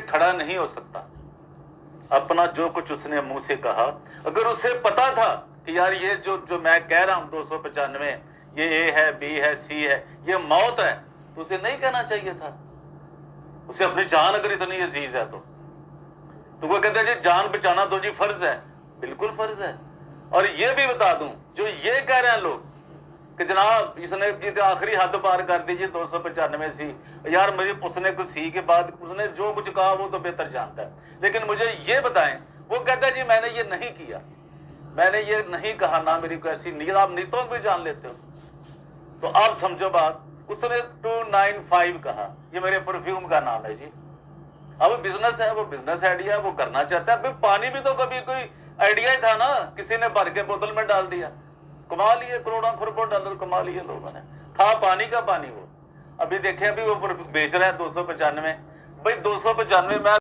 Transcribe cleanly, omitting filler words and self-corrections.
खड़ा नहीं हो सकता। अपना जो कुछ उसने मुंह से कहा, अगर उसे पता था कि यार ये जो मैं कह रहा हूं 295 ये ए है, बी है, सी है, ये मौत है, तो उसे नहीं कहना चाहिए था। उसे अपनी जान अगर इतनी अजीज है तो वो कहते हैं जी जान बचाना तो जी फर्ज है। बिल्कुल फर्ज है। और ये भी बता दूं, जो ये कह रहे हैं लोग कि जनाब इसने आखिरी हद पार कर दीजिए 295 सी, यार मुझे उसने कुछ सी के बाद उसने जो कुछ कहा वो तो बेहतर जानता है, लेकिन मुझे ये बताएं, वो कहता है जी मैंने ये नहीं किया, मैंने ये नहीं कहा, ना मेरी कोई ऐसी नीयत, आप नीयतों भी जान लेते हो। तो आप समझो बात, उसने 295 कहा, ये मेरे परफ्यूम का नाम है जी। अब बिजनेस है, वो बिजनेस आइडिया वो करना चाहता है। पानी भी तो कभी कोई आइडिया ही था ना, किसी ने भर के बोतल में डाल दिया, कमा लिए करोड़ों खरबों डॉलर कमा लिए लोगों ने। था पानी का पानी वो। अभी देखें अभी वो बेच रहा है 295। भाई 295 में